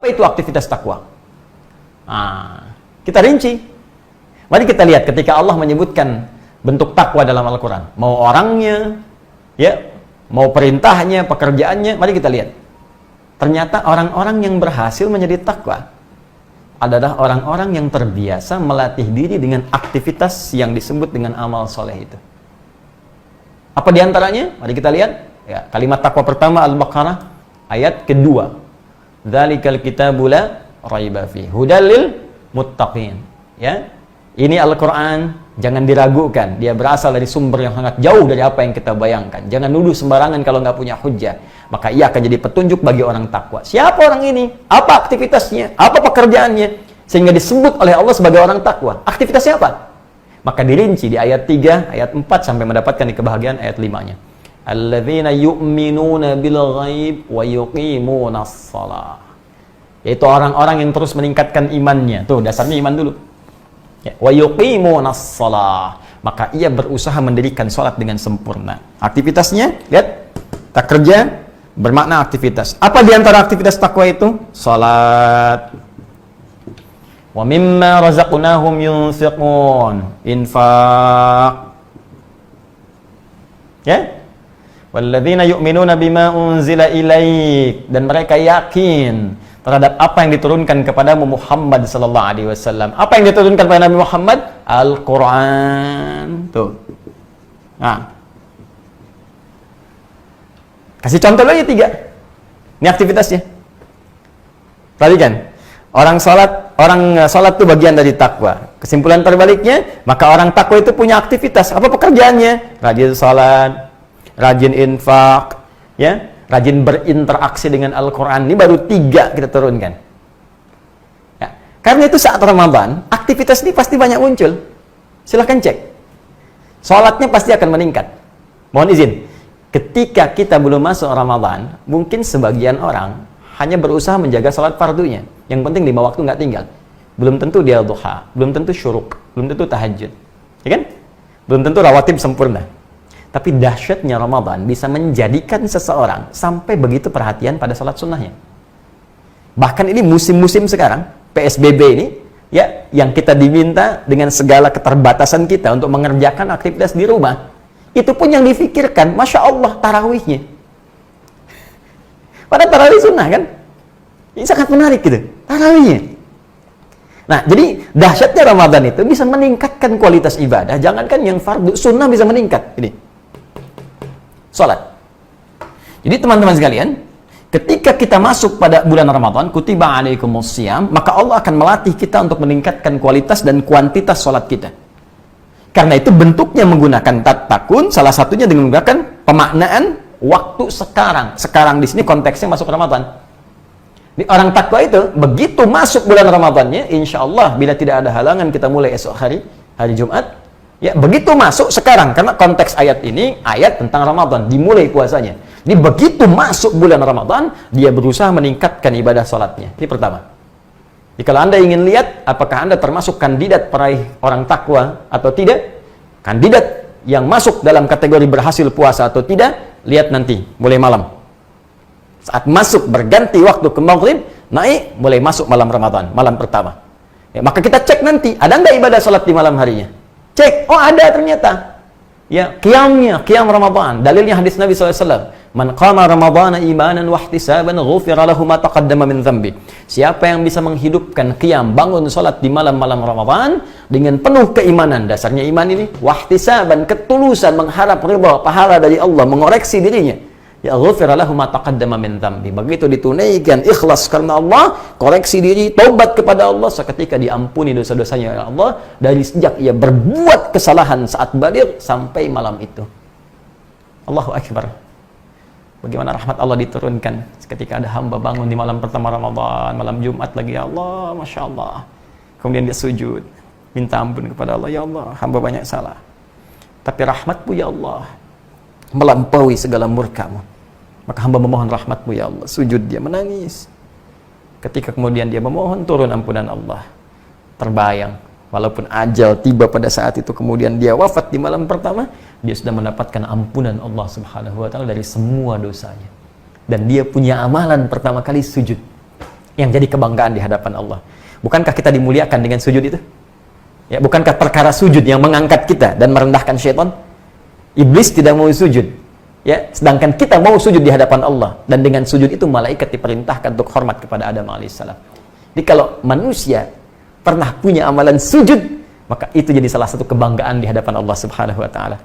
itu aktivitas takwa? Nah, kita rinci. Mari kita lihat ketika Allah menyebutkan bentuk takwa dalam Al-Quran. Mau orangnya, ya, mau perintahnya, pekerjaannya, mari kita lihat. Ternyata orang-orang yang berhasil menjadi takwa adalah orang-orang yang terbiasa melatih diri dengan aktivitas yang disebut dengan amal soleh itu. Apa diantaranya? Mari kita lihat. Ya, kalimat takwa pertama Al-Baqarah ayat kedua. Dzalikal kitabu la raiba fihi hudal lil muttaqin. Ya. Ini Al-Quran, jangan diragukan. Dia berasal dari sumber yang sangat jauh dari apa yang kita bayangkan. Jangan nuduh sembarangan kalau nggak punya hujjah. Maka ia akan jadi petunjuk bagi orang takwa. Siapa orang ini? Apa aktivitasnya? Apa pekerjaannya? Sehingga disebut oleh Allah sebagai orang takwa. Aktivitasnya apa? Maka dirinci di ayat 3, ayat 4 sampai mendapatkan di kebahagiaan ayat 5-nya. Alladzina yu'minuna bil ghaib wa yuqimunas shalah. Yaitu orang-orang yang terus meningkatkan imannya. Tuh, dasarnya iman dulu. Ya, wa yuqimunas shalah. Maka ia berusaha mendirikan salat dengan sempurna. Aktivitasnya, lihat, tak kerja bermakna aktivitas. Apa di antara aktivitas takwa itu? Salat. Wa mimma razaqnahum yunfiqun. Infaq. Ya? Walladzina yu'minuna bima unzila ilaik, dan mereka yakin terhadap apa yang diturunkan kepada Muhammad sallallahu alaihi wasallam. Apa yang diturunkan kepada Nabi Muhammad? Al-Qur'an. Tuh. Nah. Kasih contoh lagi 3. Ini aktivitasnya. Perhatikan. Orang salat itu bagian dari takwa. Kesimpulan terbaliknya, maka orang takwa itu punya aktivitas. Apa pekerjaannya? Rajin salat, rajin infak, ya, rajin berinteraksi dengan Al-Quran. Ini baru 3 kita turunkan. Ya. Karena itu saat Ramadan, aktivitas ini pasti banyak muncul. Silahkan cek. Salatnya pasti akan meningkat. Mohon izin. Ketika kita belum masuk Ramadan, mungkin sebagian orang hanya berusaha menjaga salat fardunya. Yang penting 5 waktu nggak tinggal. Belum tentu dia duha, belum tentu syuruk, belum tentu tahajud. Ya kan? Belum tentu rawatib sempurna. Tapi dahsyatnya Ramadan bisa menjadikan seseorang sampai begitu perhatian pada salat sunnahnya. Bahkan ini musim-musim sekarang, PSBB ini, ya, yang kita diminta dengan segala keterbatasan kita untuk mengerjakan aktivitas di rumah. Itu pun yang difikirkan, Masya Allah, tarawihnya. Pada tarawih sunnah kan? Ini sangat menarik gitu, tarawihnya. Nah, jadi dahsyatnya Ramadan itu bisa meningkatkan kualitas ibadah. Jangankan yang fardu, sunnah bisa meningkat. Ini, salat. Jadi teman-teman sekalian, ketika kita masuk pada bulan Ramadan, kutiba alaikumusiyam, maka Allah akan melatih kita untuk meningkatkan kualitas dan kuantitas salat kita. Karena itu bentuknya menggunakan tatakun, salah satunya dengan menggunakan pemaknaan waktu sekarang. Sekarang di sini konteksnya masuk Ramadan. Di orang takwa itu, begitu masuk bulan Ramadannya, insya Allah bila tidak ada halangan kita mulai esok hari Jumat, ya begitu masuk sekarang, karena konteks ayat ini ayat tentang Ramadan, dimulai puasanya. Ini begitu masuk bulan Ramadan, dia berusaha meningkatkan ibadah salatnya. Ini pertama. Jadi kalau Anda ingin lihat apakah Anda termasuk kandidat peraih orang takwa atau tidak, kandidat yang masuk dalam kategori berhasil puasa atau tidak, lihat nanti mulai malam. Saat masuk berganti waktu ke maghrib, naik mulai masuk malam Ramadan, malam pertama. Ya, maka kita cek nanti, ada nggak ibadah salat di malam harinya? Cek, oh ada ternyata. Ya, qiyamnya, qiyam Ramadan. Dalilnya hadis Nabi SAW. Man qama Ramadana imanan wahtisaban ghufira lahu ma taqaddama min dhanbi. Siapa yang bisa menghidupkan qiyam, bangun salat di malam-malam Ramadan dengan penuh keimanan, dasarnya iman ini wahtisaban, ketulusan, mengharap ridha, pahala dari Allah, mengoreksi dirinya. Ya ghufira lahu ma taqaddama min dhanbi. Begitu ditunaikan ikhlas karena Allah, koreksi diri, taubat kepada Allah, seketika diampuni dosa-dosanya oleh Allah dari sejak ia berbuat kesalahan saat baligh sampai malam itu. Allahu akbar. Bagaimana rahmat Allah diturunkan ketika ada hamba bangun di malam pertama Ramadan, malam Jumat lagi, ya Allah, Masya Allah. Kemudian dia sujud, minta ampun kepada Allah, ya Allah, hamba banyak salah. Tapi rahmatmu ya Allah melampaui segala murkamu. Maka hamba memohon rahmatmu ya Allah. Sujud dia, menangis. Ketika kemudian dia memohon turun ampunan Allah, terbayang, walaupun ajal tiba pada saat itu, kemudian dia wafat di malam pertama, dia sudah mendapatkan ampunan Allah Subhanahu wa Ta'ala dari semua dosanya. Dan dia punya amalan pertama kali sujud. yang jadi kebanggaan di hadapan Allah. Bukankah kita dimuliakan dengan sujud itu? Ya, bukankah perkara sujud yang mengangkat kita dan merendahkan syaitan? Iblis tidak mau sujud. Ya, sedangkan kita mau sujud di hadapan Allah, dan dengan sujud itu malaikat diperintahkan untuk hormat kepada Adam alaihissalam. Jadi kalau manusia pernah punya amalan sujud, maka itu jadi salah satu kebanggaan di hadapan Allah Subhanahu wa taala.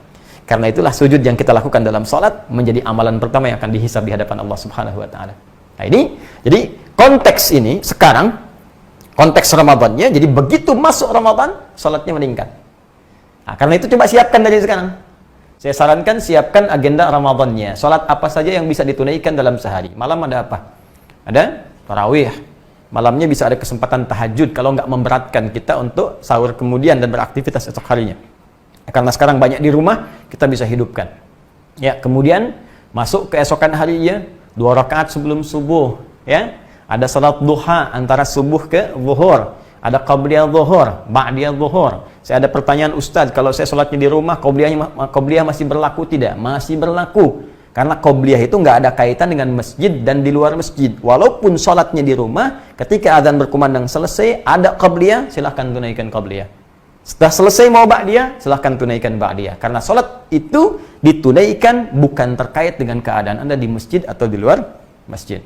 Karena itulah sujud yang kita lakukan dalam salat menjadi amalan pertama yang akan dihisab di hadapan Allah Subhanahu wa taala. Nah, ini jadi konteks ini sekarang konteks Ramadannya, jadi begitu masuk Ramadan salatnya meningkat. Nah, karena itu coba siapkan dari sekarang. Saya sarankan siapkan agenda Ramadannya. Salat apa saja yang bisa ditunaikan dalam sehari. Malam ada apa? Ada tarawih. Malamnya bisa ada kesempatan tahajud kalau nggak memberatkan kita untuk sahur kemudian dan beraktivitas esok harinya. Karena sekarang banyak di rumah, kita bisa hidupkan. Ya, kemudian masuk keesokan harinya 2 rakaat sebelum subuh, ya. Ada salat duha antara subuh ke zuhur. Ada qabliyah zuhur, ba'diyah zuhur. Saya ada pertanyaan, Ustaz, kalau saya sholatnya di rumah, qabliyah masih berlaku tidak? Masih berlaku. Karena qabliyah itu nggak ada kaitan dengan masjid dan di luar masjid. Walaupun sholatnya di rumah, ketika azan berkumandang selesai, ada qabliyah, silahkan tunaikan qabliyah. Setelah selesai mau ba'diyah, silahkan tunaikan ba'diyah. Karena sholat itu ditunaikan bukan terkait dengan keadaan Anda di masjid atau di luar masjid.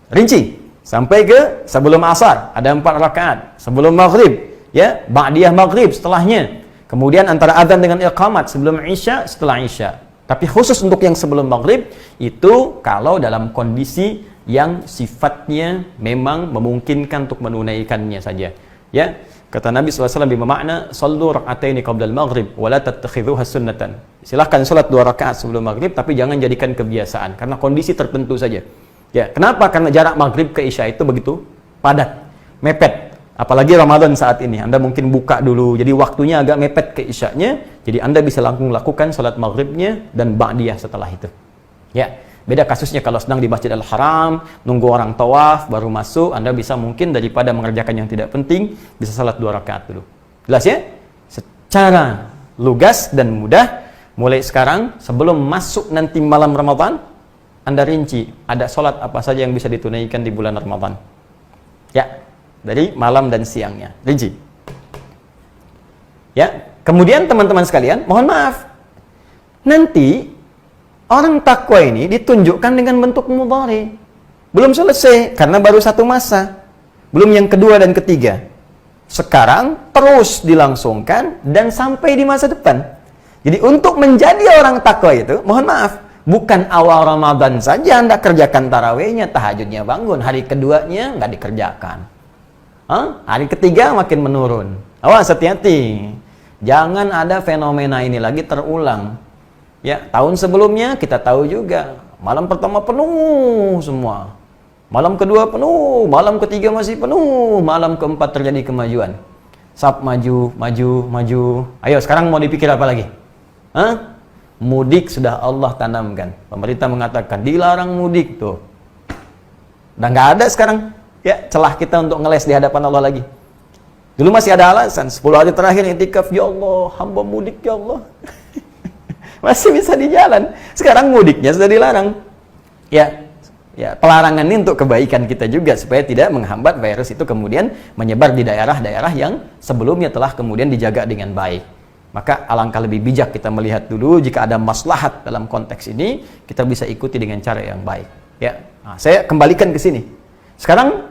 Rinci. Sampai ke sebelum asar ada 4 rakaat, sebelum maghrib, ya, ba'diyah maghrib setelahnya. Kemudian antara azan dengan iqamat sebelum isya, setelah isya. Tapi khusus untuk yang sebelum maghrib itu kalau dalam kondisi yang sifatnya memang memungkinkan untuk menunaikannya saja. Ya, kata Nabi SAW bermakna sallu rak'ataini qabla al-maghrib wa la tattakhidhuha sunnatan. Silahkan salat 2 rakaat sebelum maghrib, tapi jangan jadikan kebiasaan karena kondisi tertentu saja. Ya, kenapa? Karena jarak maghrib ke isya itu begitu padat, mepet. Apalagi Ramadan saat ini, Anda mungkin buka dulu, jadi waktunya agak mepet ke isyanya, jadi Anda bisa langsung lakukan salat maghribnya dan ba'diyah setelah itu. Ya, beda kasusnya kalau sedang di Masjid Al-Haram, nunggu orang tawaf, baru masuk, Anda bisa mungkin daripada mengerjakan yang tidak penting, bisa salat 2 rakaat dulu. Jelas ya? Secara lugas dan mudah, mulai sekarang, sebelum masuk nanti malam Ramadan, Anda rinci, ada sholat apa saja yang bisa ditunaikan di bulan Ramadan. Ya, dari malam dan siangnya. Rinci. Ya, kemudian teman-teman sekalian, mohon maaf. Nanti, orang takwa ini ditunjukkan dengan bentuk mudhari. Belum selesai, karena baru 1 masa. Belum yang kedua dan ketiga. Sekarang, terus dilangsungkan dan sampai di masa depan. Jadi, untuk menjadi orang takwa itu, mohon maaf, bukan awal Ramadan saja Anda kerjakan tarawihnya, tahajudnya bangun. Hari keduanya nggak dikerjakan. Hari ketiga makin menurun. Awas, hati-hati. Jangan ada fenomena ini lagi terulang. Ya, tahun sebelumnya kita tahu juga. Malam pertama penuh semua. Malam kedua penuh. Malam ketiga masih penuh. Malam keempat terjadi kemajuan. Sab maju, maju, maju. Ayo, sekarang mau dipikir apa lagi? Mudik sudah Allah tanamkan. Pemerintah mengatakan dilarang mudik tuh. Udah nggak ada sekarang ya celah kita untuk ngeles di hadapan Allah lagi. Dulu masih ada alasan 10 hari terakhir i'tikaf, ya Allah, hamba mudik ya Allah. Masih bisa di jalan. Sekarang mudiknya sudah dilarang. Ya, pelarangan ini untuk kebaikan kita juga supaya tidak menghambat virus itu kemudian menyebar di daerah-daerah yang sebelumnya telah kemudian dijaga dengan baik. Maka alangkah lebih bijak kita melihat dulu jika ada maslahat dalam konteks ini, kita bisa ikuti dengan cara yang baik. Ya, nah, saya kembalikan ke sini. Sekarang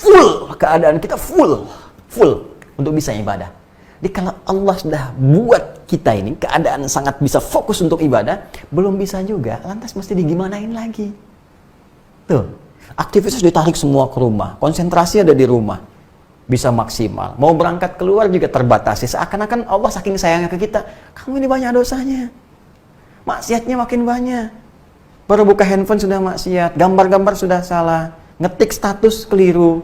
full keadaan kita full untuk bisa ibadah. Jadi kalau Allah sudah buat kita ini keadaan sangat bisa fokus untuk ibadah, belum bisa juga, lantas mesti digimanain lagi? Tuh, aktivitas ditarik semua ke rumah, konsentrasi ada di rumah. Bisa maksimal. Mau berangkat keluar juga terbatasi. Seakan-akan Allah saking sayangnya ke kita, kamu ini banyak dosanya. Maksiatnya makin banyak. Baru buka handphone sudah maksiat, gambar-gambar sudah salah, ngetik status keliru,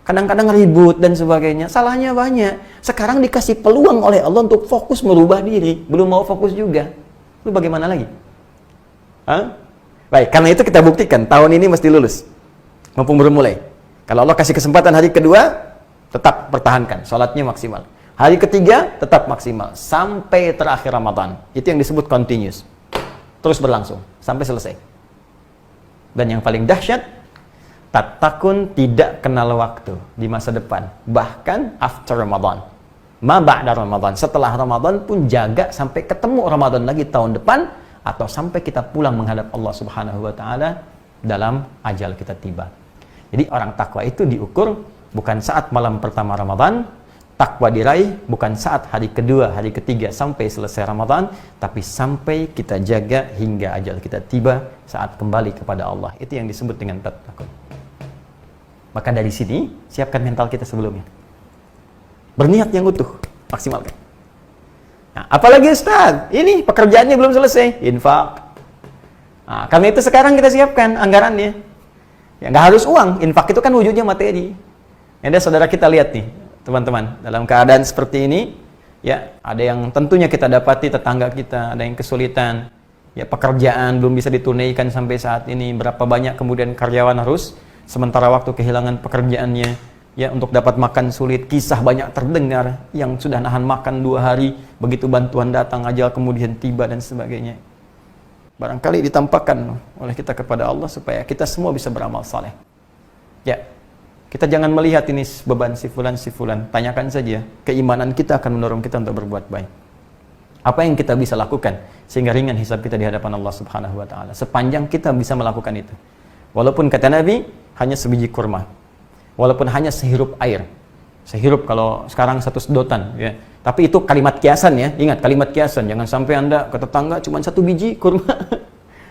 kadang-kadang ribut dan sebagainya. Salahnya banyak. Sekarang dikasih peluang oleh Allah untuk fokus merubah diri, belum mau fokus juga. Lu bagaimana lagi? Baik, karena itu kita buktikan tahun ini mesti lulus. Mumpung baru mulai. Kalau Allah kasih kesempatan hari kedua, tetap pertahankan, sholatnya maksimal. Hari ketiga, tetap maksimal. Sampai terakhir Ramadan. Itu yang disebut continuous. Terus berlangsung, sampai selesai. Dan yang paling dahsyat, Tattaqun tidak kenal waktu di masa depan, bahkan after Ramadan. Ma ba'da Ramadan, setelah Ramadan pun jaga sampai ketemu Ramadan lagi tahun depan, atau sampai kita pulang menghadap Allah Subhanahu wa taala dalam ajal kita tiba. Jadi orang takwa itu diukur bukan saat malam pertama Ramadan, takwa diraih bukan saat hari kedua, hari ketiga sampai selesai Ramadan, tapi sampai kita jaga hingga ajal kita tiba saat kembali kepada Allah. Itu yang disebut dengan tattaqun. Maka dari sini, siapkan mental kita sebelumnya. Berniat yang utuh, maksimalkan. Nah, apalagi Ustaz, ini pekerjaannya belum selesai, infak. Nah, karena itu sekarang kita siapkan anggarannya. Ya, nggak harus uang, infak itu kan wujudnya materi. Ada saudara kita lihat nih, teman-teman, dalam keadaan seperti ini, ya ada yang tentunya kita dapati tetangga kita, ada yang kesulitan, ya pekerjaan belum bisa ditunaikan sampai saat ini, berapa banyak kemudian karyawan harus sementara waktu kehilangan pekerjaannya, ya untuk dapat makan sulit, kisah banyak terdengar yang sudah nahan makan 2 hari, begitu bantuan datang ajal kemudian tiba dan sebagainya. Barangkali ditampakkan oleh kita kepada Allah supaya kita semua bisa beramal saleh. Ya, kita jangan melihat ini beban si fulan, tanyakan saja, keimanan kita akan mendorong kita untuk berbuat baik. Apa yang kita bisa lakukan sehingga ringan hisab kita di hadapan Allah Subhanahu wa taala, sepanjang kita bisa melakukan itu. Walaupun kata Nabi, hanya sebiji kurma. Walaupun hanya sehirup air. Sehirup kalau sekarang 1 sedotan. Ya. Tapi itu kalimat kiasan ya. Ingat, kalimat kiasan. Jangan sampai Anda ke tetangga cuma 1 biji kurma.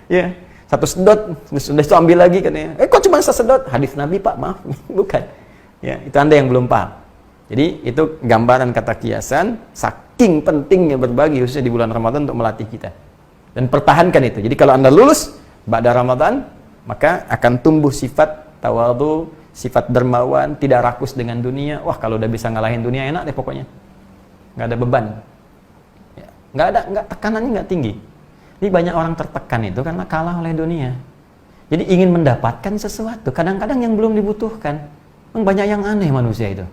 Ya, 1 sedot. Sudah itu ambil lagi katanya. Kok cuma 1 sedot? Hadis Nabi Pak, maaf. Bukan. Ya, itu Anda yang belum paham. Jadi itu gambaran kata kiasan. Saking pentingnya berbagi khususnya di bulan Ramadan untuk melatih kita. Dan pertahankan itu. Jadi kalau Anda lulus ba'da Ramadan, maka akan tumbuh sifat tawadhu, sifat dermawan, tidak rakus dengan dunia. Wah, kalau udah bisa ngalahin dunia enak deh pokoknya. Nggak ada beban. Ya, nggak tekanannya nggak tinggi. Ini banyak orang tertekan itu karena kalah oleh dunia. Jadi ingin mendapatkan sesuatu, kadang-kadang yang belum dibutuhkan. Banyak yang aneh manusia itu.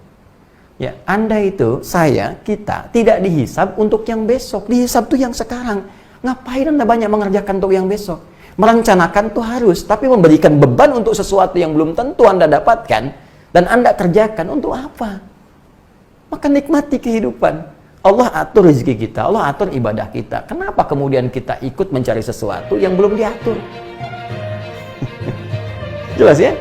Ya, Anda itu, saya, kita tidak dihisab untuk yang besok, dihisab tuh yang sekarang. Ngapain Anda banyak mengerjakan untuk yang besok? Merencanakan tuh harus, tapi memberikan beban untuk sesuatu yang belum tentu Anda dapatkan dan Anda kerjakan untuk apa? Maka nikmati kehidupan. Allah atur rezeki kita, Allah atur ibadah kita. Kenapa kemudian kita ikut mencari sesuatu yang belum diatur? Jelas ya?